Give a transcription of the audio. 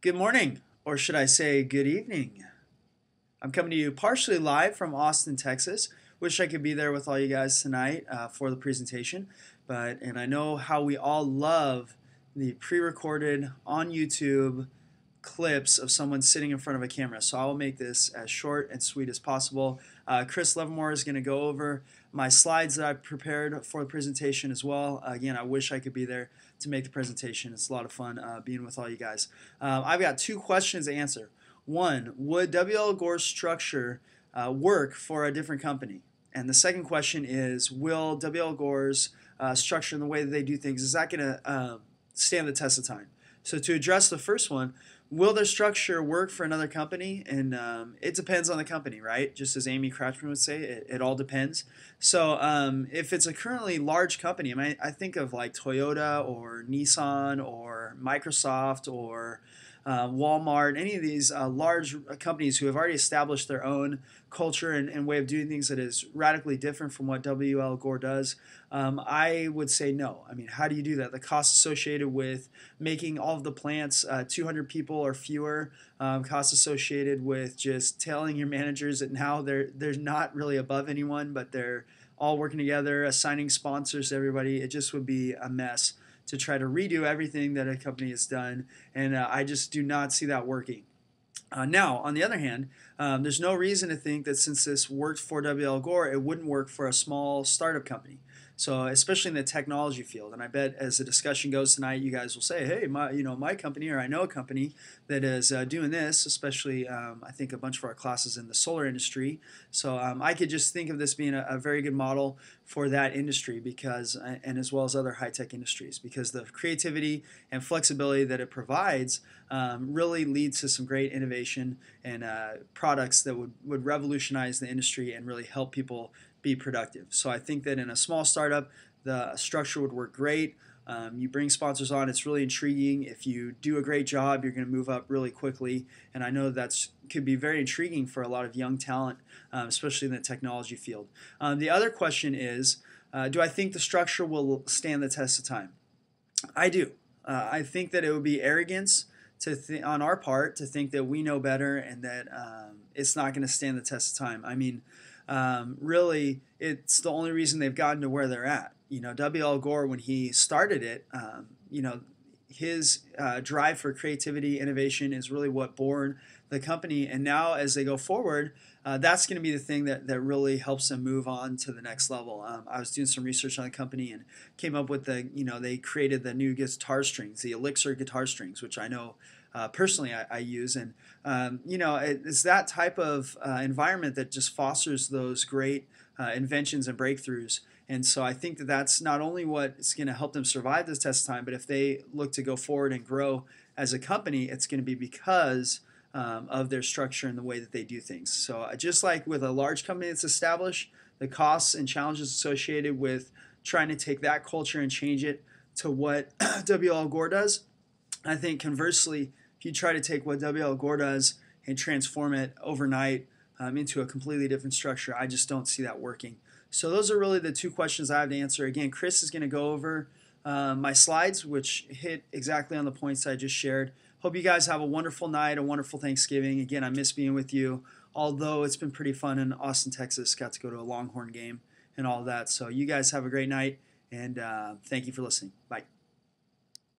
Good morning, or should I say good evening. I'm coming to you partially live from Austin, Texas. Wish I could be there with all you guys tonight for the presentation, and I know how we all love the pre-recorded on YouTube clips of someone sitting in front of a camera. So I will make this as short and sweet as possible. Chris Livermore is going to go over my slides that I prepared for the presentation as well. Again, I wish I could be there to make the presentation. It's a lot of fun being with all you guys. I've got two questions to answer. One, would WL Gore's structure work for a different company? And the second question is, will WL Gore's structure and the way that they do things, is that going to stand the test of time? So to address the first one, will their structure work for another company? And it depends on the company, right? Just as Amy Cratchman would say, it all depends. So if it's a currently large company, I think of like Toyota or Nissan or Microsoft or Walmart, any of these large companies who have already established their own culture and way of doing things that is radically different from what WL Gore does, I would say no. How do you do that? The costs associated with making all of the plants 200 people or fewer, costs associated with just telling your managers that now they're not really above anyone, but they're all working together, assigning sponsors to everybody. It just would be a mess to try to redo everything that a company has done, and I just do not see that working. Now, on the other hand, there's no reason to think that since this worked for WL Gore, it wouldn't work for a small startup company. So, especially in the technology field, and I bet as the discussion goes tonight, you guys will say, "Hey, my company, or I know a company that is doing this." Especially, I think a bunch of our classes in the solar industry. So, I could just think of this being a very good model for that industry and as well as other high-tech industries, because the creativity and flexibility that it provides really leads to some great innovation and products that would revolutionize the industry and really help people be productive. So I think that in a small startup, the structure would work great. You bring sponsors on, it's really intriguing. If you do a great job, you're going to move up really quickly. And I know that could be very intriguing for a lot of young talent, especially in the technology field. The other question is, do I think the structure will stand the test of time? I do. I think that it would be arrogance on our part to think that we know better and that it's not going to stand the test of time. Really, it's the only reason they've gotten to where they're at. W.L. Gore, when he started it, his drive for creativity, innovation is really what born the company. And now as they go forward, that's going to be the thing that really helps them move on to the next level. I was doing some research on the company and came up with they created the new guitar strings, the Elixir guitar strings, which I know personally I use. And, it's that type of environment that just fosters those great inventions and breakthroughs. And so I think that that's not only what's going to help them survive this test of time, but if they look to go forward and grow as a company, it's going to be because of their structure and the way that they do things. So just like with a large company that's established, the costs and challenges associated with trying to take that culture and change it to what WL Gore does, I think conversely, if you try to take what WL Gore does and transform it overnight into a completely different structure, I just don't see that working. So those are really the two questions I have to answer. Again, Chris is going to go over my slides, which hit exactly on the points I just shared. Hope you guys have a wonderful night, a wonderful Thanksgiving. Again, I miss being with you, although it's been pretty fun in Austin, Texas. Got to go to a Longhorn game and all that. So you guys have a great night, and thank you for listening. Bye.